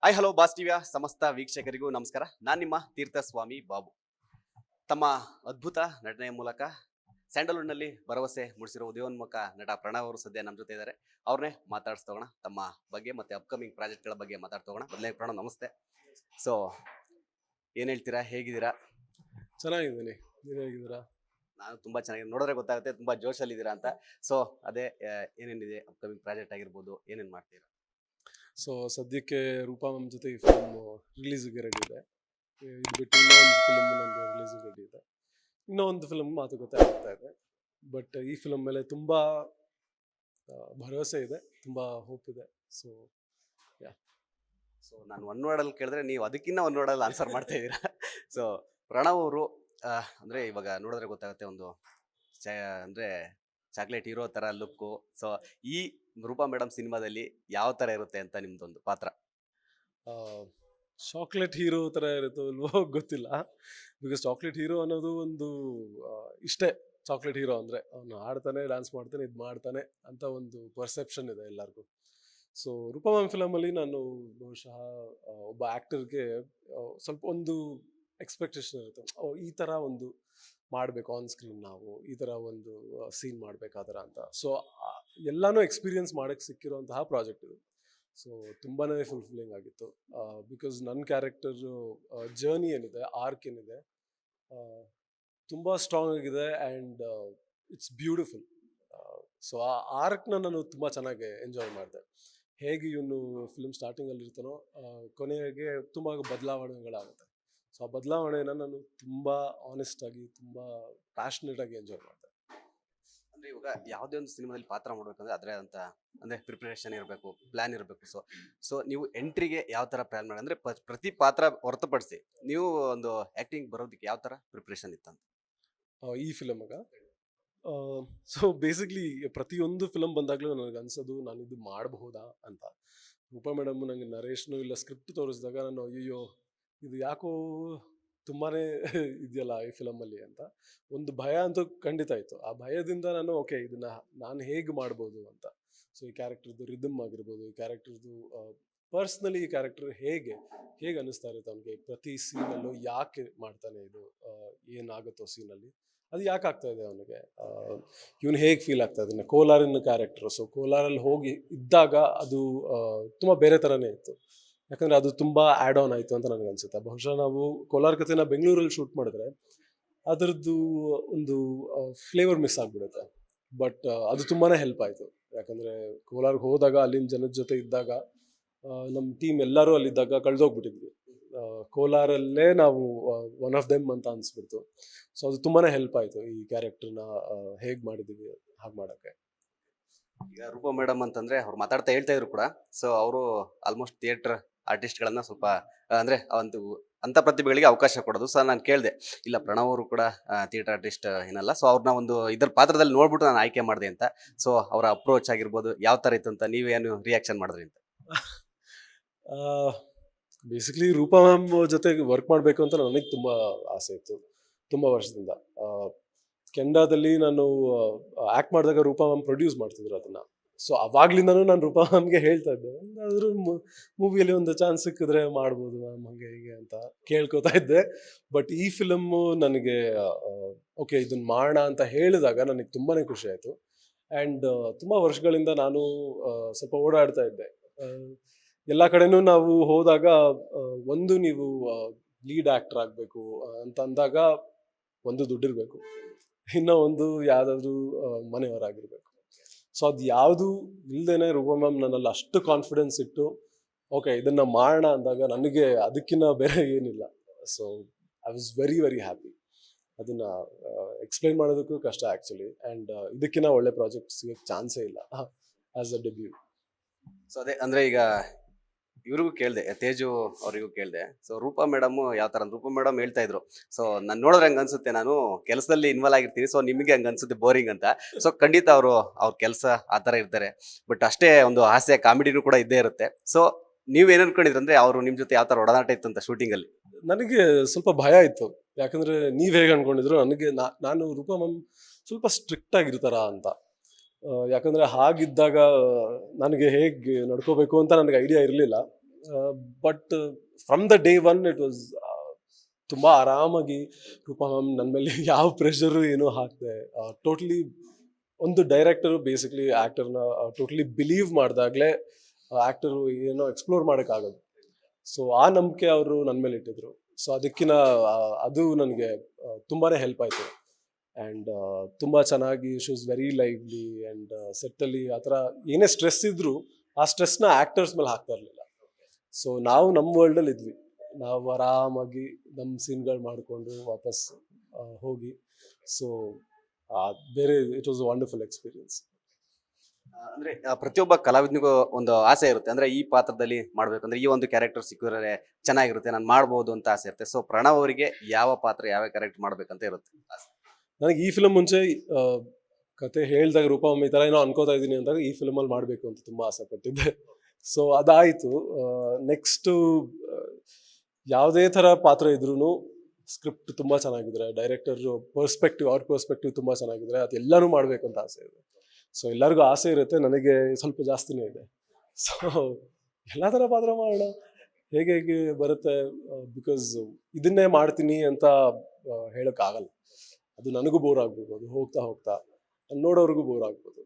Hi hello boss ಟಿವಿಯ ಸಮಸ್ತ ವೀಕ್ಷಕರಿಗೂ ನಮಸ್ಕಾರ. ನಾನು ನಿಮ್ಮ ತೀರ್ಥಸ್ವಾಮಿ ಬಾಬು. ತಮ್ಮ ಅದ್ಭುತ ನಟನೆಯ ಮೂಲಕ ಸ್ಯಾಂಡಲ್ವುಡ್ನಲ್ಲಿ ಭರವಸೆ ಮೂಡಿಸಿರೋ ಉದಯೋನ್ಮುಖ ನಟ ಪ್ರಣವ್ ಅವರು ಸದ್ಯ ನಮ್ಮ ಜೊತೆ ಇದ್ದಾರೆ. ಅವ್ರನ್ನೇ ಮಾತಾಡ್ಸ್ತೋಣ, ತಮ್ಮ ಬಗ್ಗೆ ಮತ್ತೆ ಅಪ್ಕಮಿಂಗ್ ಪ್ರಾಜೆಕ್ಟ್ಗಳ ಬಗ್ಗೆ ಮಾತಾಡ್ತೋಣ. ಮೊದಲನೇ ಪ್ರಣವ್ ನಮಸ್ತೆ. ಸೊ ಏನು ಹೇಳ್ತೀರಾ, ಹೇಗಿದ್ದೀರಾ? ಚೆನ್ನಾಗಿದ್ದೀನಿ, ನೀವು ಹೇಗಿದ್ದೀರಾ? ನಾನು ತುಂಬ ಚೆನ್ನಾಗಿದೆ, ನೋಡಿದ್ರೆ ಗೊತ್ತಾಗುತ್ತೆ ತುಂಬ ಜೋಶಲ್ಲಿದ್ದೀರಾ ಅಂತ. ಸೊ ಅದೇ ಏನೇನಿದೆ ಅಪ್ಕಮಿಂಗ್ ಪ್ರಾಜೆಕ್ಟ್ ಆಗಿರ್ಬೋದು, ಏನೇನು ಮಾಡ್ತೀರಾ? ಸೊ ಸದ್ಯಕ್ಕೆ ರೂಪಾ ಮ್ಯಾಮ್ ಜೊತೆ ಈ ಫಿಲ್ಮ್ ರಿಲೀಸಿಗೆ ರೆಡಿ ಇದೆ. ಇದು ಬಿಟ್ಟು ಇನ್ನೂ ಒಂದು ಫಿಲ್ಮ್ ನಂದು ರಿಲೀಸಿಗೆ ರೆಡಿ ಇದೆ. ಇನ್ನೂ ಒಂದು ಫಿಲ್ಮ್ ಮಾತುಕತೆ ಆಗ್ತಾ ಇದೆ. ಬಟ್ ಈ ಫಿಲಮ್ ಮೇಲೆ ತುಂಬ ಭರವಸೆ ಇದೆ, ತುಂಬ ಹೋಪ್ ಇದೆ. ಸೊ ಸೊ ನಾನು ಒನ್ ವರ್ಡಲ್ಲಿ ಕೇಳಿದ್ರೆ ನೀವು ಅದಕ್ಕಿಂತ ಒನ್ ವರ್ಡಲ್ಲಿ ಆನ್ಸರ್ ಮಾಡ್ತಾ ಇದ್ದೀರಾ. ಸೊ ಪ್ರಣವ್ ಅವರು ಅಂದರೆ ಇವಾಗ ನೋಡಿದ್ರೆ ಗೊತ್ತಾಗುತ್ತೆ, ಒಂದು ಅಂದರೆ ಚಾಕ್ಲೇಟ್ ಹೀರೋ ಥರ ಲುಕ್ಕು. ಸೊ ಈ ರೂಪಾ ಮೇಡಮ್ ಸಿನಿಮಾದಲ್ಲಿ ಯಾವ ಥರ ಇರುತ್ತೆ ಅಂತ ನಿಮ್ದೊಂದು ಪಾತ್ರ? ಚಾಕ್ಲೇಟ್ ಹೀರೋ ಥರ ಇರುತ್ತೋ ಇಲ್ವೋ ಗೊತ್ತಿಲ್ಲ. ಬಿಕಾಸ್ ಚಾಕ್ಲೇಟ್ ಹೀರೋ ಅನ್ನೋದು ಒಂದು ಇಷ್ಟೇ. ಚಾಕ್ಲೇಟ್ ಹೀರೋ ಅಂದರೆ ಅವನು ಆಡ್ತಾನೆ, ಡ್ಯಾನ್ಸ್ ಮಾಡ್ತಾನೆ, ಇದು ಮಾಡ್ತಾನೆ ಅಂತ ಒಂದು ಪರ್ಸೆಪ್ಷನ್ ಇದೆ ಎಲ್ಲರಿಗೂ. ಸೊ ರೂಪಾ ಮ್ಯಾಮ್ ಫಿಲಮಲ್ಲಿ ನಾನು ಬಹುಶಃ ಒಬ್ಬ ಆ್ಯಕ್ಟರ್ಗೆ ಸ್ವಲ್ಪ ಒಂದು ಎಕ್ಸ್ಪೆಕ್ಟೇಷನ್ ಇರುತ್ತೆ. ಈ ಥರ ಒಂದು ಮಾಡಬೇಕು ಆನ್ ಸ್ಕ್ರೀನ್, ನಾವು ಈ ಥರ ಒಂದು ಸೀನ್ ಮಾಡಬೇಕಾದ್ರೆ ಅಂತ. ಸೊ ಎಲ್ಲನೂ ಎಕ್ಸ್ಪೀರಿಯನ್ಸ್ ಮಾಡೋಕ್ಕೆ ಸಿಕ್ಕಿರೋಂತಹ ಪ್ರಾಜೆಕ್ಟ್ ಇದು. ಸೊ ತುಂಬಾ ಫುಲ್ಫಿಲ್ಲಿಂಗ್ ಆಗಿತ್ತು. ಬಿಕಾಸ್ ನನ್ನ ಕ್ಯಾರೆಕ್ಟರ್ ಜರ್ನಿ ಏನಿದೆ, ಆರ್ಕ್ ಏನಿದೆ, ತುಂಬ ಸ್ಟ್ರಾಂಗ್ ಆಗಿದೆ ಆ್ಯಂಡ್ ಇಟ್ಸ್ ಬ್ಯೂಟಿಫುಲ್. ಸೊ ಆ ಆರ್ಕ್ನ ನಾನು ತುಂಬ ಚೆನ್ನಾಗಿ ಎಂಜಾಯ್ ಮಾಡಿದೆ. ಹೇಗೆ ಇವನು ಫಿಲ್ಮ್ ಸ್ಟಾರ್ಟಿಂಗಲ್ಲಿ ಇರ್ತಾನೋ ಕೊನೆಗೆ ತುಂಬ ಬದಲಾವಣೆಗಳಾಗುತ್ತೆ. ಸೊ ಆ ಬದಲಾವಣೆನ ನಾನು ತುಂಬ ಆನೆಸ್ಟಾಗಿ, ತುಂಬ ಪ್ಯಾಷನೇಟಾಗಿ ಎಂಜಾಯ್ ಮಾಡಿದೆ. ಅಂದರೆ ಇವಾಗ ಯಾವುದೇ ಒಂದು ಸಿನಿಮಾದಲ್ಲಿ ಪಾತ್ರ ಮಾಡಬೇಕಂದ್ರೆ ಅದರ ಅಂತ ಅಂದರೆ ಪ್ರಿಪ್ರೇಷನ್ ಇರಬೇಕು, ಪ್ಲ್ಯಾನ್ ಇರಬೇಕು. ಸೊ ನೀವು ಎಂಟ್ರಿಗೆ ಯಾವ ಥರ ಪ್ಲ್ಯಾನ್ ಮಾಡಿ, ಅಂದರೆ ಪ್ರತಿ ಪಾತ್ರ ಹೊರತುಪಡಿಸಿ ನೀವು ಒಂದು ಆ್ಯಕ್ಟಿಂಗ್ ಬರೋದಕ್ಕೆ ಯಾವ ಥರ ಪ್ರಿಪ್ರೇಷನ್ ಇತ್ತಂತ ಈ ಫಿಲಮ್ಗ? ಸೊ ಬೇಸಿಕ್ಲಿ ಪ್ರತಿಯೊಂದು ಫಿಲಮ್ ಬಂದಾಗಲೂ ನನಗೆ ಅನ್ಸೋದು ನಾನು ಇದು ಮಾಡಬಹುದಾ ಅಂತ. ರೂಪಾ ಮೇಡಮ್ ನನಗೆ ನರೇಶ್ನು ಇಲ್ಲ ಸ್ಕ್ರಿಪ್ಟ್ ತೋರಿಸಿದಾಗ ನಾನು ಅಯ್ಯೋ ಇದು ಯಾಕೋ ತುಂಬಾ ಇದೆಯಲ್ಲ ಈ ಫಿಲಮಲ್ಲಿ ಅಂತ ಒಂದು ಭಯ ಅಂತೂ ಖಂಡಿತ ಇತ್ತು. ಆ ಭಯದಿಂದ ನಾನು ಓಕೆ ಇದನ್ನು ನಾನು ಹೇಗೆ ಮಾಡ್ಬೋದು ಅಂತ. ಸೊ ಈ ಕ್ಯಾರೆಕ್ಟರ್ದು ರಿದಮ್ ಆಗಿರ್ಬೋದು, ಈ ಕ್ಯಾರೆಕ್ಟರ್ದು ಪರ್ಸ್ನಲಿ ಈ ಕ್ಯಾರೆಕ್ಟರ್ ಹೇಗೆ ಅನ್ನಿಸ್ತಾ ಇರುತ್ತೆ ಅವನಿಗೆ ಪ್ರತಿ ಸೀನಲ್ಲೂ, ಯಾಕೆ ಮಾಡ್ತಾನೆ ಇದು, ಏನಾಗುತ್ತೋ ಸೀನಲ್ಲಿ ಅದು ಯಾಕೆ ಆಗ್ತಾ ಇದೆ ಅವನಿಗೆ, ಇವನು ಹೇಗೆ ಫೀಲ್ ಆಗ್ತಾ ಇದ್ದಾನೆ. ಕೋಲಾರಿನ ಕ್ಯಾರೆಕ್ಟರು, ಸೊ ಕೋಲಾರಲ್ಲಿ ಹೋಗಿ ಇದ್ದಾಗ ಅದು ತುಂಬ ಬೇರೆ ಥರನೇ ಇತ್ತು. ಯಾಕಂದರೆ ಅದು ತುಂಬ ಆ್ಯಡ್ ಆನ್ ಆಯಿತು ಅಂತ ನನಗೆ ಅನಿಸುತ್ತೆ. ಬಹುಶಃ ನಾವು ಕೋಲಾರ ಕಥೆನ ಬೆಂಗಳೂರಲ್ಲಿ ಶೂಟ್ ಮಾಡಿದ್ರೆ ಅದರದ್ದು ಒಂದು ಫ್ಲೇವರ್ ಮಿಸ್ ಆಗಿಬಿಡುತ್ತೆ. ಬಟ್ ಅದು ತುಂಬಾ ಹೆಲ್ಪ್ ಆಯಿತು. ಯಾಕಂದರೆ ಕೋಲಾರ್ಗೆ ಹೋದಾಗ ಅಲ್ಲಿನ ಜನದ ಜೊತೆ ಇದ್ದಾಗ ನಮ್ಮ ಟೀಮ್ ಎಲ್ಲರೂ ಅಲ್ಲಿದ್ದಾಗ ಕಳೆದೋಗ್ಬಿಟ್ಟಿದ್ವಿ. ಕೋಲಾರಲ್ಲೇ ನಾವು ಒನ್ ಆಫ್ ದೆಮ್ ಅಂತ ಅನಿಸ್ಬಿಡ್ತು. ಸೊ ಅದು ತುಂಬಾ ಹೆಲ್ಪ್ ಆಯಿತು ಈ ಕ್ಯಾರೆಕ್ಟರ್ನ ಹೇಗೆ ಮಾಡಿದ್ದೀವಿ ಹಾಗೆ ಮಾಡೋಕ್ಕೆ. ಈಗ ರೂಪಾ ಮೇಡಮ್ ಅಂತಂದರೆ ಅವ್ರು ಮಾತಾಡ್ತಾ ಹೇಳ್ತಾ ಇದ್ರು ಕೂಡ, ಸೊ ಅವರು ಆಲ್ಮೋಸ್ಟ್ ಥಿಯೇಟರ್ ಆರ್ಟಿಸ್ಟ್ಗಳನ್ನು ಸ್ವಲ್ಪ ಅಂದರೆ ಒಂದು ಅಂಥ ಪ್ರತಿಭೆಗಳಿಗೆ ಅವಕಾಶ ಕೊಡೋದು. ಸೊ ನಾನು ಕೇಳಿದೆ, ಇಲ್ಲ ಪ್ರಣವ್ ಅವರು ಕೂಡ ಥಿಯೇಟರ್ ಆರ್ಟಿಸ್ಟ್ ಏನಲ್ಲ, ಸೊ ಅವ್ರನ್ನ ಒಂದು ಇದರ ಪಾತ್ರದಲ್ಲಿ ನೋಡ್ಬಿಟ್ಟು ನಾನು ಆಯ್ಕೆ ಮಾಡಿದೆ ಅಂತ. ಸೊ ಅವರ ಅಪ್ರೋಚ್ ಆಗಿರ್ಬೋದು ಯಾವ ಥರ ಇತ್ತು ಅಂತ ನೀವೇನು ರಿಯಾಕ್ಷನ್ ಮಾಡಿದ್ರಿ ಅಂತ? ಬೇಸಿಕ್ಲಿ ರೂಪಾ ಮ್ಯಾಮ್ ಜೊತೆಗೆ ವರ್ಕ್ ಮಾಡಬೇಕು ಅಂತ ನನಗೆ ತುಂಬ ಆಸೆ ಇತ್ತು, ತುಂಬ ವರ್ಷದಿಂದ. ಕೆನಡಾದಲ್ಲಿ ನಾನು ಆ್ಯಕ್ಟ್ ಮಾಡಿದಾಗ ರೂಪಾ ಮ್ಯಾಮ್ ಪ್ರೊಡ್ಯೂಸ್ ಮಾಡ್ತಿದ್ರು ಅದನ್ನು. ಸೊ ಅವಾಗ್ಲಿಂದನೂ ನಾನು ರೂಪಾ ಮ್ಯಾಮ್ಗೆ ಹೇಳ್ತಾ ಇದ್ದೆ, ಒಂದಾದರೂ ಮೂವಿಯಲ್ಲಿ ಒಂದು ಚಾನ್ಸ್ ಸಿಕ್ಕಿದ್ರೆ ಮಾಡ್ಬೋದು ಮ್ಯಾಮ್ ಹಾಗೆ ಹೀಗೆ ಅಂತ ಕೇಳ್ಕೊತಾ ಇದ್ದೆ. ಬಟ್ ಈ ಫಿಲಮ್ಮು ನನಗೆ ಓಕೆ ಇದನ್ನು ಮಾಡೋಣ ಅಂತ ಹೇಳಿದಾಗ ನನಗೆ ತುಂಬಾ ಖುಷಿ ಆಯಿತು. ಆ್ಯಂಡ್ ತುಂಬ ವರ್ಷಗಳಿಂದ ನಾನು ಸ್ವಲ್ಪ ಓಡಾಡ್ತಾ ಇದ್ದೆ. ಎಲ್ಲ ಕಡೆನೂ ನಾವು ಹೋದಾಗ ಒಂದು ನೀವು ಲೀಡ್ ಆ್ಯಕ್ಟರ್ ಆಗಬೇಕು ಅಂತ ಅಂದಾಗ ಒಂದು ದುಡ್ಡಿರಬೇಕು, ಇನ್ನೂ ಒಂದು ಯಾವುದಾದ್ರೂ ಮನೆಯವರಾಗಿರ್ಬೇಕು. ಸೊ ಅದು ಯಾವುದು ಇಲ್ಲದೇ ರೂಪಾ ಮ್ಯಾಮ್ ನನ್ನಲ್ಲಿ ಅಷ್ಟು ಕಾನ್ಫಿಡೆನ್ಸ್ ಇಟ್ಟು ಓಕೆ ಇದನ್ನು ಮಾಡೋಣ ಅಂದಾಗ ನನಗೆ ಅದಕ್ಕಿಂತ ಬೇರೆ ಏನಿಲ್ಲ. So I was very very happy. ಅದನ್ನು ಎಕ್ಸ್ಪ್ಲೈನ್ ಮಾಡೋದಕ್ಕೂ ಕಷ್ಟ ಆ್ಯಕ್ಚುಲಿ. ಆ್ಯಂಡ್ ಇದಕ್ಕಿಂತ ಒಳ್ಳೆ ಪ್ರಾಜೆಕ್ಟ್ ಸಿಗೋಕ್ಕೆ ಚಾನ್ಸೇ ಇಲ್ಲ ಆ್ಯಸ್ ಅ ಡೆಬ್ಯೂ. ಸೊ ಅದೇ ಅಂದರೆ ಈಗ ಇವ್ರಿಗೂ ಕೇಳಿದೆ, ತೇಜು ಅವರಿಗೂ ಕೇಳಿದೆ. ಸೊ ರೂಪಾ ಮೇಡಮು ಯಾವ ಥರ, ರೂಪಾ ಮೇಡಮ್ ಹೇಳ್ತಾ ಇದ್ರು, ಸೊ ನಾನು ನೋಡಿದ್ರೆ ಹಂಗೆ ಅನ್ಸುತ್ತೆ, ನಾನು ಕೆಲಸದಲ್ಲಿ ಇನ್ವಾಲ್ವ್ ಆಗಿರ್ತೀನಿ, ಸೊ ನಿಮಗೆ ಹಂಗೆ ಅನ್ಸುತ್ತೆ ಬೋರಿಂಗ್ ಅಂತ. ಸೊ ಖಂಡಿತ ಅವ್ರ ಕೆಲಸ ಆ ಥರ ಇರ್ತಾರೆ. ಬಟ್ ಅಷ್ಟೇ ಒಂದು ಹಾಸ್ಯ ಕಾಮಿಡಿನೂ ಕೂಡ ಇದ್ದೇ ಇರುತ್ತೆ. ಸೊ ನೀವೇನು ಅನ್ಕೊಂಡಿದ್ರಿ ಅಂದರೆ ಅವರು ನಿಮ್ಮ ಜೊತೆ ಯಾವ ಥರ ಒಡನಾಟ ಇತ್ತು ಅಂತ ಶೂಟಿಂಗಲ್ಲಿ? ನನಗೆ ಸ್ವಲ್ಪ ಭಯ ಇತ್ತು. ಯಾಕಂದರೆ ನೀವು ಹೇಗೆ ಅಂದ್ಕೊಂಡಿದ್ರು, ನನಗೆ ನಾನು ರೂಪಾ ಮ್ಯಾಮ್ ಸ್ವಲ್ಪ ಸ್ಟ್ರಿಕ್ಟ್ ಆಗಿರ್ತಾರ ಅಂತ. ಯಾಕಂದರೆ ಹಾಗಿದ್ದಾಗ ನನಗೆ ಹೇಗೆ ನಡ್ಕೋಬೇಕು ಅಂತ ನನಗೆ ಐಡಿಯಾ ಇರಲಿಲ್ಲ. But from the day one it was ತುಂಬ ಆರಾಮಾಗಿ ರೂಪಾ ಮ್ಯಾಮ್ ನನ್ನ ಮೇಲೆ ಯಾವ ಪ್ರೆಷರು ಏನೂ ಹಾಕ್ದೆ ಟೋಟ್ಲಿ ಒಂದು ಡೈರೆಕ್ಟರು ಬೇಸಿಕ್ಲಿ ಆ್ಯಕ್ಟರ್ನ ಟೋಟಲಿ ಬಿಲೀವ್ ಮಾಡಿದಾಗಲೇ ಆ್ಯಕ್ಟರು ಏನೋ ಎಕ್ಸ್ಪ್ಲೋರ್ ಮಾಡೋಕ್ಕಾಗೋದು. ಸೊ ಆ ನಂಬಿಕೆ ಅವರು ನನ್ನ ಮೇಲೆ ಇಟ್ಟಿದ್ರು. ಸೊ ಅದಕ್ಕಿಂತ ಅದು ನನಗೆ ತುಂಬಾ ಹೆಲ್ಪ್ ಆಯಿತು. ಆ್ಯಂಡ್ ತುಂಬ ಚೆನ್ನಾಗಿ she was very lively. And ಸೆಟ್ಟಲ್ಲಿ ಆ ಥರ ಏನೇ ಸ್ಟ್ರೆಸ್ ಇದ್ದರೂ ಆ ಸ್ಟ್ರೆಸ್ನ ಆ್ಯಕ್ಟರ್ಸ್ ಮೇಲೆ ಹಾಕ್ತಾ ಇರಲಿಲ್ಲ. ಸೊ ನಾವು ನಮ್ಮ ವರ್ಲ್ಡಲ್ಲಿ ಇದ್ವಿ, ನಾವು ಆರಾಮಾಗಿ ನಮ್ಮ ಸೀನ್ಗಳು ಮಾಡಿಕೊಂಡು ವಾಪಸ್ ಹೋಗಿ. ಸೊ ಬೇರೆ it was a wonderful experience. ಅಂದ್ರೆ ಪ್ರತಿಯೊಬ್ಬ ಕಲಾವಿದನಿಗೂ ಒಂದು ಆಸೆ ಇರುತ್ತೆ, ಅಂದ್ರೆ ಈ ಪಾತ್ರದಲ್ಲಿ ಮಾಡ್ಬೇಕಂದ್ರೆ ಈ ಒಂದು ಕ್ಯಾರೆಕ್ಟರ್ ಸಿಕ್ಕಿದ್ರೆ ಚೆನ್ನಾಗಿರುತ್ತೆ, ನಾನು ಮಾಡ್ಬೋದು ಅಂತ ಆಸೆ ಇರುತ್ತೆ. ಸೊ ಪ್ರಣವ್ ಅವರಿಗೆ ಯಾವ ಪಾತ್ರ ಯಾವ ಕ್ಯಾರೆಕ್ಟರ್ ಮಾಡ್ಬೇಕಂತ ಇರುತ್ತೆ ಆಸೆ? ನನಗೆ ಈ ಫಿಲಮ್ ಮುಂಚೆ ಕತೆ ಹೇಳಿದಾಗ ರೂಪಾ ಈ ಥರ ಏನೋ ಅನ್ಕೋತಾ ಇದ್ದೀನಿ ಅಂದಾಗ ಈ ಫಿಲಮಲ್ಲಿ ಮಾಡಬೇಕು ಅಂತ ತುಂಬ ಆಸೆ ಪಟ್ಟಿದ್ದೆ. ಸೊ ಅದಾಯಿತು. ನೆಕ್ಸ್ಟು ಯಾವುದೇ ಥರ ಪಾತ್ರ ಇದ್ರೂ ಸ್ಕ್ರಿಪ್ಟ್ ತುಂಬ ಚೆನ್ನಾಗಿದ್ರೆ, ಡೈರೆಕ್ಟರ್ ಅವ್ರ ಪರ್ಸ್ಪೆಕ್ಟಿವ್ ತುಂಬ ಚೆನ್ನಾಗಿದ್ರೆ ಅದೆಲ್ಲರೂ ಮಾಡಬೇಕು ಅಂತ ಆಸೆ ಇದೆ. ಸೊ ಎಲ್ಲರಿಗೂ ಆಸೆ ಇರುತ್ತೆ, ನನಗೆ ಸ್ವಲ್ಪ ಜಾಸ್ತಿನೇ ಇದೆ. ಸೊ ಎಲ್ಲ ಥರ ಪಾತ್ರ ಮಾಡೋಣ, ಹೇಗೆ ಹೇಗೆ ಬರುತ್ತೆ. ಬಿಕಾಸ್ ಇದನ್ನೇ ಮಾಡ್ತೀನಿ ಅಂತ ಹೇಳೋಕ್ಕಾಗಲ್ಲ. ಅದು ನನಗೂ ಬೋರ್ ಆಗ್ಬೋದು, ಅದು ಹೋಗ್ತಾ ಹೋಗ್ತಾ ನೋಡೋರಿಗೂ ಬೋರ್ ಆಗ್ಬೋದು.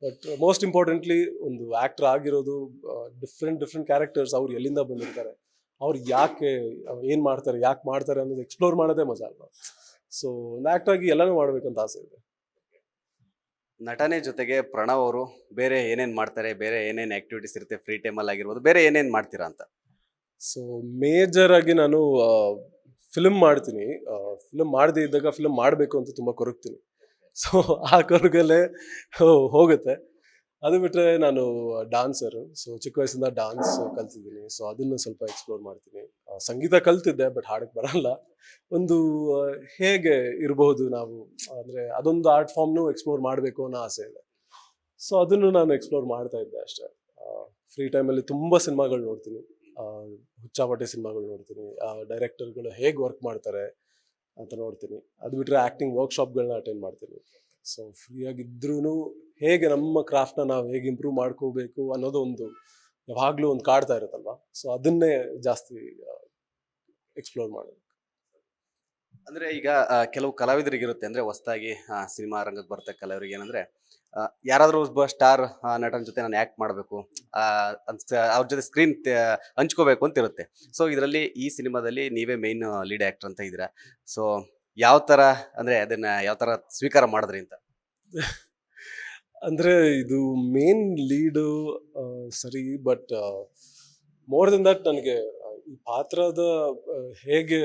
ಬಟ್ ಮೋಸ್ಟ್ ಇಂಪಾರ್ಟೆಂಟ್ಲಿ ಒಂದು ಆ್ಯಕ್ಟರ್ ಆಗಿರೋದು, ಡಿಫ್ರೆಂಟ್ ಕ್ಯಾರೆಕ್ಟರ್ಸ್ ಅವ್ರು ಎಲ್ಲಿಂದ ಬಂದಿರ್ತಾರೆ, ಅವ್ರು ಯಾಕೆ ಏನು ಮಾಡ್ತಾರೆ, ಯಾಕೆ ಮಾಡ್ತಾರೆ ಅನ್ನೋದು ಎಕ್ಸ್ಪ್ಲೋರ್ ಮಾಡೋದೇ ಮಜಾ ಅಲ್ವಾ. ಸೊ ಒಂದು ಆ್ಯಕ್ಟರ್ ಆಗಿ ಎಲ್ಲನೂ ಮಾಡ್ಬೇಕಂತ ಆಸೆ ಇದೆ. ನಟನೆ ಜೊತೆಗೆ ಪ್ರಣವ್ ಅವರು ಬೇರೆ ಏನೇನ್ ಮಾಡ್ತಾರೆ, ಬೇರೆ ಏನೇನ್ ಆಕ್ಟಿವಿಟೀಸ್ ಇರುತ್ತೆ ಫ್ರೀ ಟೈಮಲ್ಲಿ ಆಗಿರ್ಬೋದು, ಬೇರೆ ಏನೇನ್ ಮಾಡ್ತೀರಾ ಅಂತ? ಸೊ ಮೇಜರ್ ಆಗಿ ನಾನು ಫಿಲ್ಮ್ ಮಾಡ್ತೀನಿ. ಫಿಲ್ಮ್ ಮಾಡದೇ ಇದ್ದಾಗ ಫಿಲ್ಮ್ ಮಾಡಬೇಕು ಅಂತ ತುಂಬ ಕೊರಗ್ತೀನಿ. ಸೊ ಆ ಕೊರಗಲ್ಲೇ ಹೋಗುತ್ತೆ. ಅದು ಬಿಟ್ಟರೆ ನಾನು ಡಾನ್ಸರು. ಸೊ ಚಿಕ್ಕ ವಯಸ್ಸಿಂದ ಡಾನ್ಸ್ ಕಲ್ತಿದ್ದೀನಿ. ಸೊ ಅದನ್ನು ಸ್ವಲ್ಪ ಎಕ್ಸ್ಪ್ಲೋರ್ ಮಾಡ್ತೀನಿ. ಸಂಗೀತ ಕಲ್ತಿದ್ದೆ, ಬಟ್ ಹಾಡಕ್ಕೆ ಬರಲ್ಲ. ಒಂದು ಹೇಗೆ ಇರಬಹುದು ನಾವು, ಅಂದರೆ ಅದೊಂದು ಆರ್ಟ್ ಫಾರ್ಮ್ನು ಎಕ್ಸ್ಪ್ಲೋರ್ ಮಾಡಬೇಕು ಅನ್ನೋ ಆಸೆ ಇದೆ. ಸೊ ಅದನ್ನು ನಾನು ಎಕ್ಸ್ಪ್ಲೋರ್ ಮಾಡ್ತಾ ಇದ್ದೆ ಅಷ್ಟೇ. ಫ್ರೀ ಟೈಮಲ್ಲಿ ತುಂಬ ಸಿನಿಮಾಗಳು ನೋಡ್ತೀನಿ, ಹುಚ್ಚಾಪಟ್ಟೆ ಸಿನಿಮಾಗಳು ನೋಡ್ತೀನಿ. ಡೈರೆಕ್ಟರ್ಗಳು ಹೇಗೆ ವರ್ಕ್ ಮಾಡ್ತಾರೆ ಅಂತ ನೋಡ್ತೀನಿ. ಅದು ಬಿಟ್ಟರೆ ಆ್ಯಕ್ಟಿಂಗ್ ವರ್ಕ್ಶಾಪ್ಗಳನ್ನ ಅಟೆಂಡ್ ಮಾಡ್ತೀನಿ. ಸೊ ಫ್ರೀಯಾಗಿದ್ರೂ ಹೇಗೆ ನಮ್ಮ ಕ್ರಾಫ್ಟ್ನ ನಾವು ಹೇಗೆ ಇಂಪ್ರೂವ್ ಮಾಡ್ಕೋಬೇಕು ಅನ್ನೋದು ಒಂದು ಯಾವಾಗಲೂ ಒಂದು ಕಾಡ್ತಾ ಇರುತ್ತಲ್ವ. ಸೊ ಅದನ್ನೇ ಜಾಸ್ತಿ ಎಕ್ಸ್ಪ್ಲೋರ್ ಮಾಡೋದು. ಅಂದ್ರೆ ಈಗ ಕೆಲವು ಕಲಾವಿದರಿಗಿರುತ್ತೆ, ಅಂದ್ರೆ ಹೊಸದಾಗಿ ಸಿನಿಮಾ ರಂಗಕ್ಕೆ ಬರ್ತಾ ಕಲಾವಿದರಿಗೆ ಏನಂದ್ರೆ ಯಾರಾದ್ರೂ ಒಬ್ಬ ಸ್ಟಾರ್ ನಟನ ಜೊತೆ ನಾನು ಆಕ್ಟ್ ಮಾಡಬೇಕು, ಅವ್ರ ಜೊತೆ ಸ್ಕ್ರೀನ್ ಹಂಚ್ಕೋಬೇಕು ಅಂತ ಇರುತ್ತೆ. ಸೊ ಇದರಲ್ಲಿ ಈ ಸಿನಿಮಾದಲ್ಲಿ ನೀವೇ ಮೇನ್ ಲೀಡ್ ಆಕ್ಟರ್ ಅಂತ ಇದ್ದೀರಾ. ಸೊ ಯಾವ ತರ, ಅಂದ್ರೆ ಅದನ್ನ ಯಾವ ತರ ಸ್ವೀಕಾರ ಮಾಡಿದ್ರಿ ಅಂತ? ಅಂದರೆ ಇದು ಮೇನ್ ಲೀಡು ಸರಿ, ಬಟ್ ಮೋರ್ ದೆನ್ ದಟ್ ನನಗೆ ಈ ಪಾತ್ರದ ಹೇಗೆ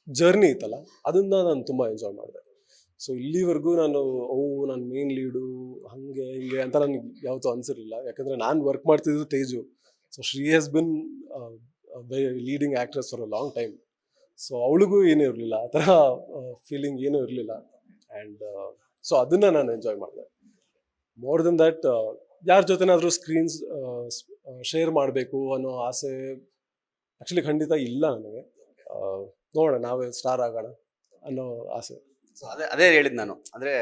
ಜರ್ನಿ ಇತ್ತಲ್ಲ, ಅದನ್ನ ನಾನು ತುಂಬ ಎಂಜಾಯ್ ಮಾಡಿದೆ. ಸೊ ಇಲ್ಲಿವರೆಗೂ ನಾನು ಮೇನ್ ಲೀಡು ಹಾಗೆ ಹಿಂಗೆ ಅಂತ ನನಗೆ ಯಾವತ್ತೂ ಅನಿಸಿರಲಿಲ್ಲ. ಯಾಕಂದರೆ ನಾನು ವರ್ಕ್ ಮಾಡ್ತಿದ್ದು Teju. So Shree has been leading actress for a long time. So ಅವಳಿಗೂ ಏನೂ ಇರಲಿಲ್ಲ, ಆ ಥರ ಫೀಲಿಂಗ್ ಏನೂ ಇರಲಿಲ್ಲ. ಆ್ಯಂಡ್ ಸೊ ಅದನ್ನು ನಾನು ಎಂಜಾಯ್ ಮಾಡಿದೆ. ಮೋರ್ ದೆನ್ ದ್ಯಾಟ್ ಯಾರ ಜೊತೆನಾದರೂ ಸ್ಕ್ರೀನ್ಸ್ ಶೇರ್ ಮಾಡಬೇಕು ಅನ್ನೋ ಆಸೆ ಆ್ಯಕ್ಚುಲಿ ಖಂಡಿತ ಇಲ್ಲ ನನಗೆ. ನೋಡೋಣ, ನಾವೇ ಸ್ಟಾರ್ ಆಗೋಣ ಅನ್ನೋ ಆಸೆ. ಸೊ ಅದೇ ಹೇಳಿದ್ ನಾನು, ಅಂದ್ರೆ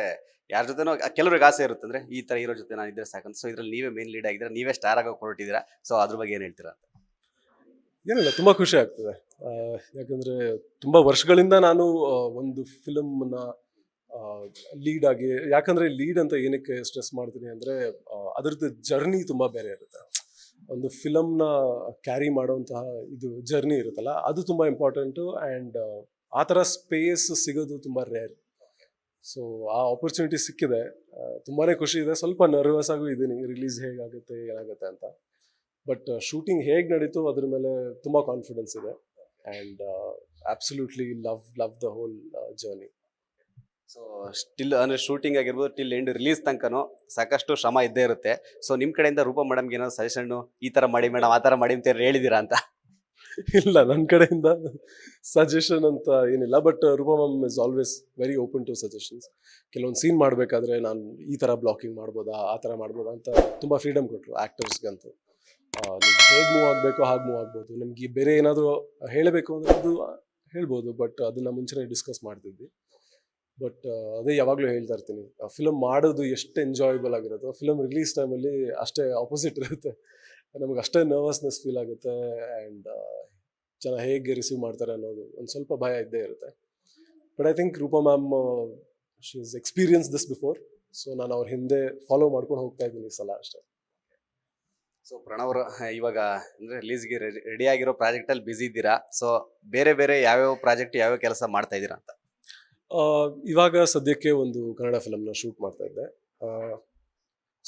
ಯಾರ ಜೊತೆನೋ ಕೆಲವ್ರಿಗೆ ಆಸೆ ಇರುತ್ತೆ, ಅಂದ್ರೆ ಈ ತರ ಹೀರೋ ಜೊತೆ ನಾನು ಇದ್ರೆ ಸಾಕಂತ. ಸೊ ಇದ್ರಲ್ಲಿ ನೀವೇ ಮೇನ್ ಲೀಡ್ ಆಗಿದ್ರೆ, ನೀವೇ ಸ್ಟಾರ್ ಆಗೋಕೆ ಹೊರಟಿದ್ದೀರಾ. ಸೊ ಅದ್ರ ಬಗ್ಗೆ ಏನ್ ಹೇಳ್ತೀರಾ ಅಂತ? ಏನಿಲ್ಲ, ತುಂಬ ಖುಷಿ ಆಗ್ತದೆ. ಯಾಕಂದರೆ ತುಂಬ ವರ್ಷಗಳಿಂದ ನಾನು ಒಂದು ಫಿಲಮ್ನ ಲೀಡ್ ಆಗಿ, ಯಾಕಂದರೆ ಲೀಡ್ ಅಂತ ಏನಕ್ಕೆ ಸ್ಟ್ರೆಸ್ ಮಾಡ್ತೀನಿ ಅಂದರೆ ಅದ್ರದ್ದು ಜರ್ನಿ ತುಂಬ ಬೇರೆ ಇರುತ್ತೆ. ಒಂದು ಫಿಲಮ್ನ ಕ್ಯಾರಿ ಮಾಡೋಂತಹ ಇದು ಜರ್ನಿ ಇರುತ್ತಲ್ಲ, ಅದು ತುಂಬ ಇಂಪಾರ್ಟೆಂಟು. ಆ್ಯಂಡ್ ಆ ಥರ ಸ್ಪೇಸ್ ಸಿಗೋದು ತುಂಬ ರೇರ್. ಸೊ ಆ ಆಪರ್ಚುನಿಟಿ ಸಿಕ್ಕಿದೆ, ತುಂಬಾ ಖುಷಿ ಇದೆ. ಸ್ವಲ್ಪ ನರ್ವಸ್ ಆಗೂ ಇದ್ದೀನಿ, ರಿಲೀಸ್ ಹೇಗಾಗುತ್ತೆ ಏನಾಗುತ್ತೆ ಅಂತ. ಬಟ್ ಶೂಟಿಂಗ್ ಹೇಗೆ ನಡೀತು ಅದ್ರ ಮೇಲೆ ತುಂಬ ಕಾನ್ಫಿಡೆನ್ಸ್ ಇದೆ. And absolutely love the whole journey. So still ಅಂದ್ರೆ ಶೂಟಿಂಗ್ ಆಗಿರ್ಬೋದು, ಟಿಲ್ ಎಂಡ್ ರಿಲೀಸ್ ತನಕನೂ ಸಾಕಷ್ಟು ಶ್ರಮ ಇದ್ದೇ ಇರುತ್ತೆ. ಸೊ ನಿಮ್ ಕಡೆಯಿಂದ ರೂಪಾ ಮೇಡಮ್ಗೆ ಏನಾದ್ರು ಸಜೆಷನ್, ಈ ತರ ಮಾಡಿ ಮೇಡಮ್, ಆ ತರ ಮಾಡಿ ಅಂತ ಹೇಳಿದೀರಾ ಅಂತ? ಇಲ್ಲ, ನನ್ನ ಕಡೆಯಿಂದ ಸಜೆಷನ್ ಅಂತ ಏನಿಲ್ಲ. But Roopa ma'am is always very open to suggestions. ಕೆಲವೊಂದು ಸೀನ್ ಮಾಡಬೇಕಾದ್ರೆ ನಾನು ಈ ಥರ ಬ್ಲಾಕಿಂಗ್ ಮಾಡ್ಬೋದಾ, ಆ ಥರ ಮಾಡ್ಬೋದಾ ಅಂತ ತುಂಬ ಫ್ರೀಡಮ್ ಕೊಟ್ಟರು ಆ್ಯಕ್ಟರ್ಸ್ಗಂತೂ. ನೀವು ಹೇಗೆ ಮೂವ್ ಆಗಬೇಕು ಹಾಗೆ ಮೂವ್ ಆಗ್ಬೋದು. ನಿಮಗೆ ಬೇರೆ ಏನಾದರೂ ಹೇಳಬೇಕು ಅಂದರೆ ಅದು ಹೇಳ್ಬೋದು, ಬಟ್ ಅದನ್ನು ಮುಂಚೆನೇ ಡಿಸ್ಕಸ್ ಮಾಡ್ತಿದ್ವಿ. ಬಟ್ ಅದೇ ಯಾವಾಗಲೂ ಹೇಳ್ತಾ ಇರ್ತೀನಿ, ಫಿಲಮ್ ಮಾಡೋದು ಎಷ್ಟು ಎಂಜಾಯಬಲ್ ಆಗಿರೋದು, ಫಿಲಮ್ ರಿಲೀಸ್ ಟೈಮಲ್ಲಿ ಅಷ್ಟೇ ಆಪೋಸಿಟ್ ಇರುತ್ತೆ. ನಮಗೆ ಅಷ್ಟೇ ನರ್ವಸ್ನೆಸ್ ಫೀಲ್ ಆಗುತ್ತೆ ಆ್ಯಂಡ್ ಜನ ಹೇಗೆ ರಿಸೀವ್ ಮಾಡ್ತಾರೆ ಅನ್ನೋದು ಒಂದು ಸ್ವಲ್ಪ ಭಯ ಇದ್ದೇ ಇರುತ್ತೆ. But I think Roopa ma'am she is experience this before, so ನಾನು ಅವ್ರ ಹಿಂದೆ ಫಾಲೋ ಮಾಡ್ಕೊಂಡು ಹೋಗ್ತಾ ಇದ್ದೀನಿ ಈ ಸಲ ಅಷ್ಟೇ. ಸೊ ಪ್ರಣವ್ ಅವರು ಇವಾಗ ಅಂದರೆ ರಿಲೀಸ್ಗೆ ರೆಡಿ ಆಗಿರೋ ಪ್ರಾಜೆಕ್ಟಲ್ಲಿ ಬ್ಯುಸಿ ಇದ್ದೀರಾ. ಸೊ ಬೇರೆ ಬೇರೆ ಯಾವ್ಯಾವ ಪ್ರಾಜೆಕ್ಟ್ ಯಾವ್ಯಾವ ಕೆಲಸ ಮಾಡ್ತಾ ಇದ್ದೀರಾ ಅಂತ? ಇವಾಗ ಸದ್ಯಕ್ಕೆ ಒಂದು ಕನ್ನಡ ಫಿಲಮ್ನ ಶೂಟ್ ಮಾಡ್ತಾ ಇದ್ದೆ.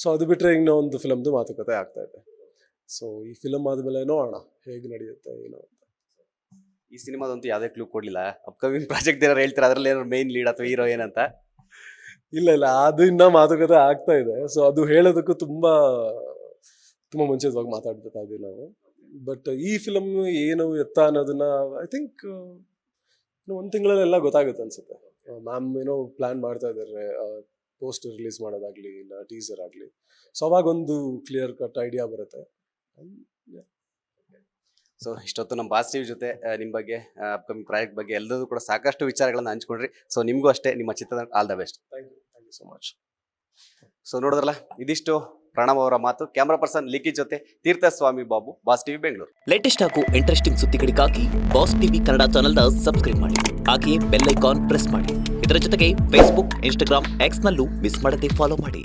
ಸೊ ಅದು ಬಿಟ್ಟರೆ ಇನ್ನೂ ಒಂದು ಫಿಲಮ್ದು ಮಾತುಕತೆ ಆಗ್ತಾ ಇದೆ. ಸೊ ಈ ಫಿಲಮ್ ಆದಮೇಲೆ ನೋಡೋಣ ಹೇಗೆ ನಡೆಯುತ್ತೆ ಏನೋ ಅಂತ. ಈ ಸಿನಿಮಾದಂತೂ ಯಾವುದೇ ಕ್ಲೂ ಕೊಡಲಿಲ್ಲ. ಅಪ್ಕಮಿಂಗ್ ಪ್ರಾಜೆಕ್ಟ್ ಏನಾರು ಹೇಳ್ತಾರೆ, ಅದರಲ್ಲಿ ಏನಾದ್ರು ಮೇನ್ ಲೀಡ್ ಅಥವಾ ಹೀರೋ ಏನಂತ? ಇಲ್ಲ ಅದು ಇನ್ನೂ ಮಾತುಕತೆ ಆಗ್ತಾ ಇದೆ. ಸೊ ಅದು ಹೇಳೋದಕ್ಕೂ ತುಂಬ ಮುಂಚಿತವಾಗಿ ಮಾತಾಡ್ತಾ ಇದ್ದೀವಿ ನಾವು. ಬಟ್ ಈ ಫಿಲಮ್ ಏನು ಎತ್ತ ಅನ್ನೋದನ್ನ ಐ ಥಿಂಕ್ ಒಂದು ತಿಂಗಳಲ್ಲೆಲ್ಲ ಗೊತ್ತಾಗುತ್ತೆ ಅನ್ಸುತ್ತೆ. ಮ್ಯಾಮ್ ಏನೋ ಪ್ಲ್ಯಾನ್ ಮಾಡ್ತಾ ಇದ್ದಾರೆ, ಪೋಸ್ಟರ್ ರಿಲೀಸ್ ಮಾಡೋದಾಗಲಿ ಇಲ್ಲ ಟೀಸರ್ ಆಗಲಿ. ಸೊ ಅವಾಗ ಒಂದು ಕ್ಲಿಯರ್ ಕಟ್ ಐಡಿಯಾ ಬರುತ್ತೆ. ಸೊ ಇಷ್ಟೊತ್ತು ನಮ್ಮ ಪಾಸಿಟಿವ್ ಜೊತೆ ನಿಮ್ಮ ಬಗ್ಗೆ, ಅಪ್ಕಮಿಂಗ್ ಪ್ರಾಜೆಕ್ಟ್ ಬಗ್ಗೆ ಎಲ್ಲದೂ ಕೂಡ ಸಾಕಷ್ಟು ವಿಚಾರಗಳನ್ನು ಹಂಚ್ಕೊಂಡ್ರಿ. ಸೊ ನಿಮಗೂ ಅಷ್ಟೇ ನಿಮ್ಮ ಚಿತ್ರದ all the best. Thank you so much. So ನೋಡಿದ್ರಲ್ಲ, ಇದಿಷ್ಟು ಪ್ರಣವ್ ಅವರ ಮಾತು. ಕ್ಯಾಮ್ರಾ ಪರ್ಸನ್ ಲಿಖಿತ್ ಜೊತೆ Theerthaswamy Babu, Boss TV Bengaluru. Latest ಹಾಗೂ ಇಂಟ್ರೆಸ್ಟಿಂಗ್ ಸುದ್ದಿಗಳಿಗಾಗಿ ಬಾಸ್ ಟಿವಿ ಕನ್ನಡ ಚಾನೆಲ್ನ ಸಬ್ಸ್ಕ್ರೈಬ್ ಮಾಡಿ. ಹಾಗೆಯೇ ಬೆಲ್ ಐಕಾನ್ ಪ್ರೆಸ್ ಮಾಡಿ. ಇದರ ಜೊತೆಗೆ ಫೇಸ್ಬುಕ್, ಇನ್ಸ್ಟಾಗ್ರಾಮ್, ಎಕ್ಸ್ನಲ್ಲೂ ಮಿಸ್ ಮಾಡದೆ ಫಾಲೋ ಮಾಡಿ.